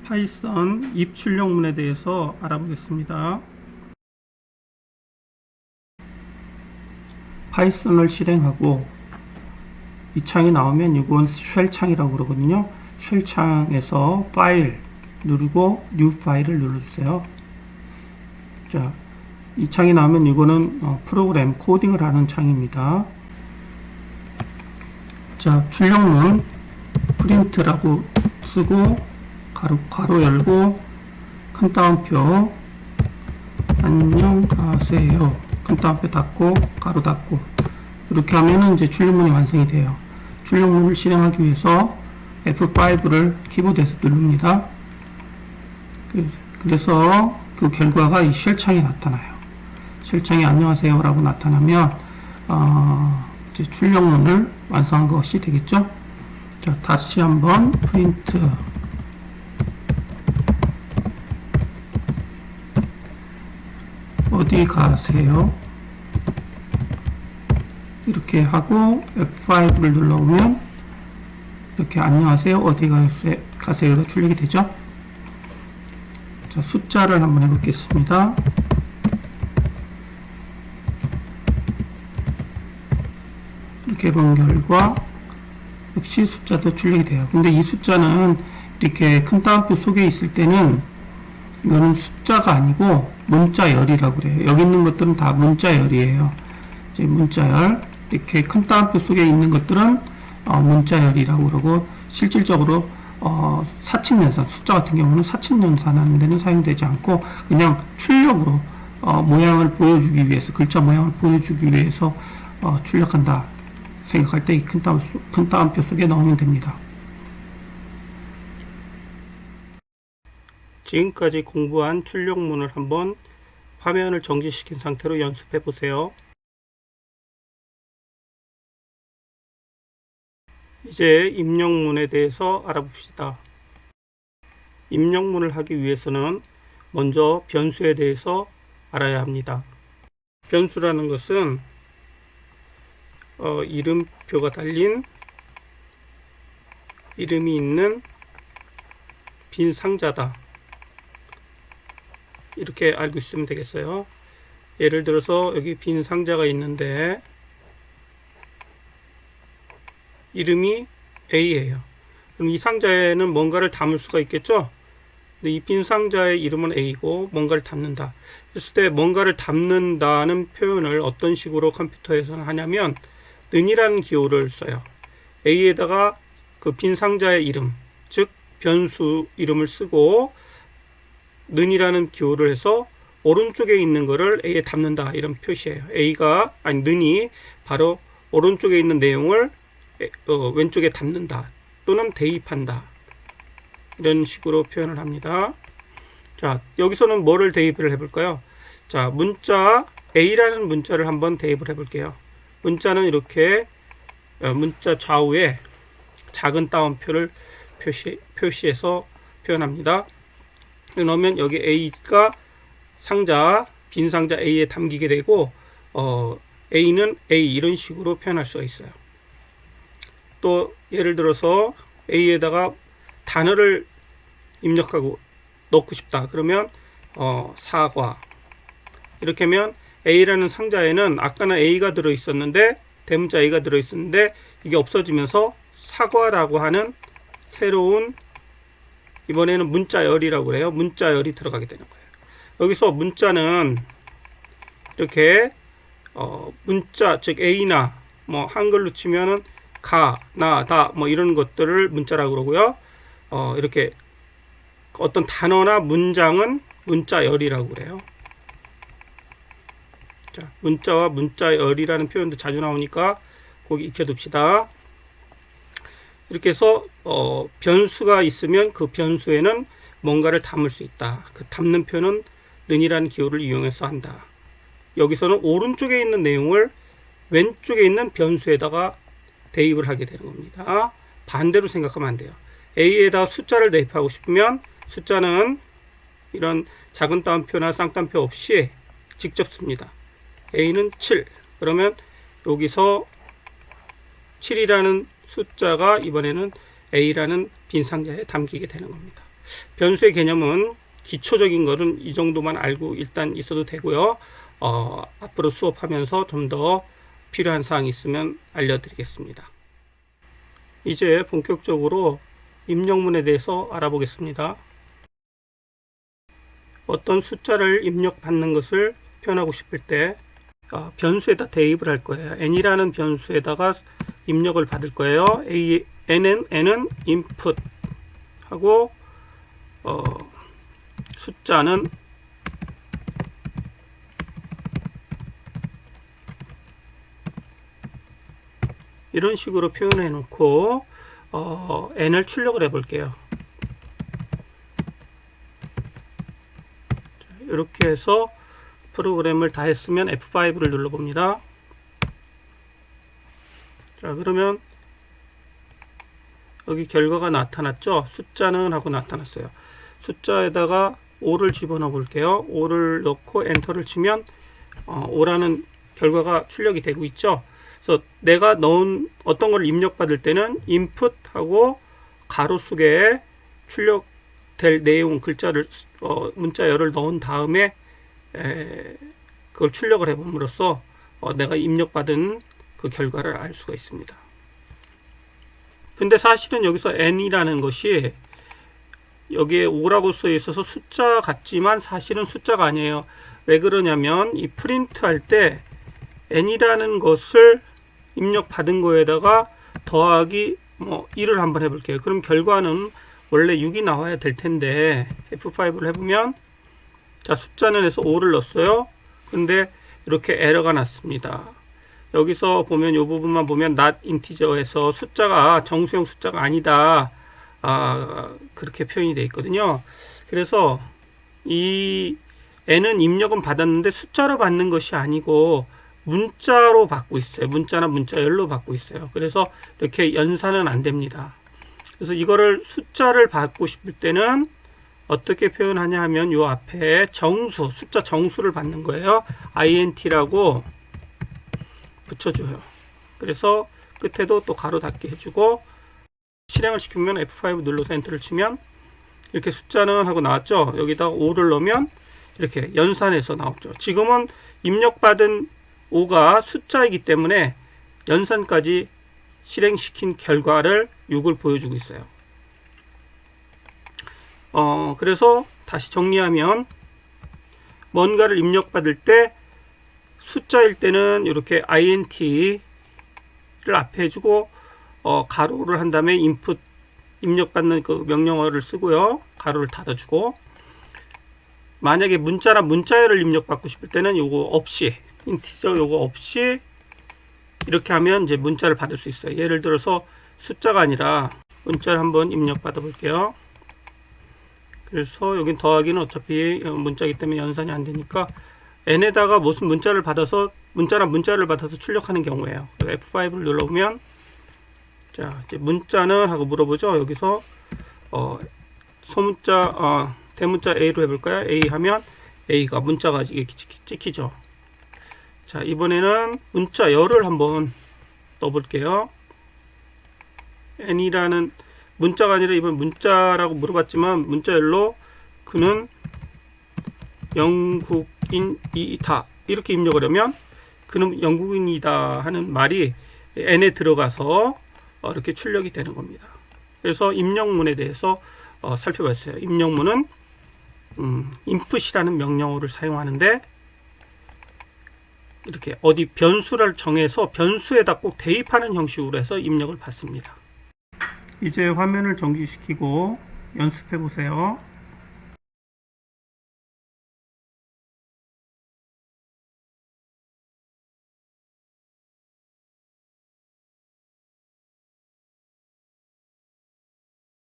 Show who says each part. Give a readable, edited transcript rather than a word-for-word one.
Speaker 1: 파이썬 if 출력문에 대해서 알아보겠습니다. 파이썬을 실행하고 이 창이 나오면 이건 쉘 창이라고 그러거든요. 쉘 창에서 파일 누르고 뉴 파일을 눌러주세요. 자, 이 창이 나오면 이거는 프로그램 코딩을 하는 창입니다. 자, 출력문 프린트라고 쓰고 가로 열고 큰 따옴표 안녕하세요 큰 따옴표 닫고 가로 닫고 이렇게 하면은 이제 출력문이 완성이 돼요. 출력문을 실행하기 위해서 F5를 키보드에서 누릅니다. 그래서 그 결과가 이 쉘창에 나타나요. 쉘창에 안녕하세요 라고 나타나면 이제 출력문을 완성한 것이 되겠죠. 자, 다시 한번 프린트 어디 가세요 이렇게 하고 F5를 눌러보면 이렇게 안녕하세요 어디 가세요로 출력이 되죠. 자, 숫자를 한번 해보겠습니다. 이렇게 해본 결과 역시 숫자도 출력이 돼요. 근데 이 숫자는 이렇게 큰 따옴표 속에 있을 때는 이거는 숫자가 아니고 문자열이라고 그래요. 여기 있는 것들은 다 문자열이에요. 이제 문자열 이렇게 큰 따옴표 속에 있는 것들은 문자열이라고 그러고 실질적으로 사칙연산 숫자 같은 경우는 사칙연산하는 데는 사용되지 않고 그냥 출력으로 모양을 보여주기 위해서 글자 모양을 보여주기 위해서 출력한다 생각할 때 이 큰 따옴표 속에 넣으면 됩니다. 지금까지 공부한 출력문을 한번 화면을 정지시킨 상태로 연습해 보세요. 이제 입력문에 대해서 알아봅시다. 입력문을 하기 위해서는 먼저 변수에 대해서 알아야 합니다. 변수라는 것은 이름표가 달린 이름이 있는 빈 상자다. 이렇게 알고 있으면 되겠어요. 예를 들어서 여기 빈 상자가 있는데 이름이 A예요. 그럼 이 상자에는 뭔가를 담을 수가 있겠죠? 근데 이 빈 상자의 이름은 A고 뭔가를 담는다. 그랬을 때 뭔가를 담는다는 표현을 어떤 식으로 컴퓨터에서는 하냐면 는이라는 기호를 써요. A에다가 그 빈 상자의 이름, 즉 변수 이름을 쓰고 는이라는 기호를 해서 오른쪽에 있는 거를 A에 담는다 이런 표시예요. 는이 바로 오른쪽에 있는 내용을 왼쪽에 담는다 또는 대입한다 이런 식으로 표현을 합니다. 자, 여기서는 뭐를 대입을 해볼까요? 자, 문자 A라는 문자를 한번 대입을 해볼게요. 문자는 이렇게 문자 좌우에 작은 따옴표를 표시해서 표현합니다. 넣으면 여기 A가 빈 상자 A에 담기게 되고 A는 A 이런 식으로 표현할 수가 있어요. 또 예를 들어서 A에다가 단어를 입력하고 넣고 싶다. 그러면 사과 이렇게 하면 A라는 상자에는 아까는 A가 들어있었는데 대문자 A가 들어있었는데 이게 없어지면서 사과라고 하는 새로운 이번에는 문자열이라고 해요. 문자열이 들어가게 되는 거예요. 여기서 문자는 이렇게 문자 즉 A나 뭐 한글로 치면은 가, 나, 다 뭐 이런 것들을 문자라고 그러고요. 이렇게 어떤 단어나 문장은 문자열이라고 그래요. 자, 문자와 문자열이라는 표현도 자주 나오니까 거기 익혀둡시다. 이렇게 해서 변수가 있으면 그 변수에는 뭔가를 담을 수 있다. 그 담는 표현은 는이라는 기호를 이용해서 한다. 여기서는 오른쪽에 있는 내용을 왼쪽에 있는 변수에다가 대입을 하게 되는 겁니다. 반대로 생각하면 안 돼요. A에다 숫자를 대입하고 싶으면 숫자는 이런 작은 따옴표나 쌍따옴표 없이 직접 씁니다. A는 7 그러면 여기서 7이라는 숫자가 이번에는 A라는 빈 상자에 담기게 되는 겁니다. 변수의 개념은 기초적인 거는 이 정도만 알고 일단 있어도 되고요. 앞으로 수업하면서 좀 더 필요한 사항이 있으면 알려드리겠습니다. 이제 본격적으로 입력문에 대해서 알아보겠습니다. 어떤 숫자를 입력받는 것을 표현하고 싶을 때 변수에다 대입을 할 거예요. n이라는 변수에다가 입력을 받을 거예요. n은 input 하고 숫자는 이런 식으로 표현해 놓고 n을 출력을 해 볼게요. 이렇게 해서 프로그램을 다 했으면 F5를 눌러 봅니다. 자, 그러면 여기 결과가 나타났죠. 숫자는 하고 나타났어요. 숫자에다가 5를 집어넣어 볼게요. 5를 넣고 엔터를 치면 5라는 결과가 출력이 되고 있죠. 그래서 내가 넣은 어떤 걸 입력받을 때는 input하고 가로 속에 출력될 내용 글자를 문자열을 넣은 다음에 그걸 출력을 해봄으로써 내가 입력받은 그 결과를 알 수가 있습니다. 근데 사실은 여기서 n이라는 것이 여기에 5라고 써 있어서 숫자 같지만 사실은 숫자가 아니에요. 왜 그러냐면 이 프린트 할 때 n이라는 것을 입력받은 거에다가 더하기 1을 한번 해볼게요. 그럼 결과는 원래 6이 나와야 될 텐데 F5를 해보면 자, 숫자는 해서 5를 넣었어요. 근데 이렇게 에러가 났습니다. 여기서 보면 이 부분만 보면 not integer에서 숫자가 정수형 숫자가 아니다. 그렇게 표현이 되어 있거든요. 그래서 이 n은 입력은 받았는데 숫자로 받는 것이 아니고 문자로 받고 있어요. 문자나 문자열로 받고 있어요. 그래서 이렇게 연산은 안 됩니다. 그래서 이거를 숫자를 받고 싶을 때는 어떻게 표현하냐 하면 요 앞에 정수, 숫자 정수를 받는 거예요. int라고 붙여줘요. 그래서 끝에도 또 가로 닫기 해주고 실행을 시키면 F5 눌러서 엔터를 치면 이렇게 숫자는 하고 나왔죠. 여기다가 5를 넣으면 이렇게 연산해서 나오죠. 지금은 입력받은 5가 숫자이기 때문에 연산까지 실행시킨 결과를 6을 보여주고 있어요. 그래서 다시 정리하면 뭔가를 입력받을 때 숫자일 때는 이렇게 int를 앞에 해주고 가로를 한 다음에 input 입력받는 그 명령어를 쓰고요. 가로를 닫아주고 만약에 문자나 문자열을 입력받고 싶을 때는 요거 없이 인티저 요거 없이 이렇게 하면 이제 문자를 받을 수 있어요. 예를 들어서 숫자가 아니라 문자를 한번 입력받아 볼게요. 그래서 여긴 더하기는 어차피 문자이기 때문에 연산이 안 되니까 n에다가 무슨 문자를 받아서 문자나 문자를 받아서 출력하는 경우에요. F5를 눌러보면 자 이제 문자는 하고 물어보죠. 여기서 소문자 대문자 A로 해볼까요? A 하면 A가 문자가 이게 찍히죠. 자 이번에는 문자 열을 한번 넣어볼게요. n이라는 문자가 아니라 이번 문자라고 물어봤지만 문자열로 그는 영국인이다 이렇게 입력을 하면 그는 영국인이다 하는 말이 n에 들어가서 이렇게 출력이 되는 겁니다. 그래서 입력문에 대해서 살펴봤어요. 입력문은 input이라는 명령어를 사용하는데 이렇게 어디 변수를 정해서 변수에다 꼭 대입하는 형식으로 해서 입력을 받습니다. 이제 화면을 정지시키고 연습해 보세요.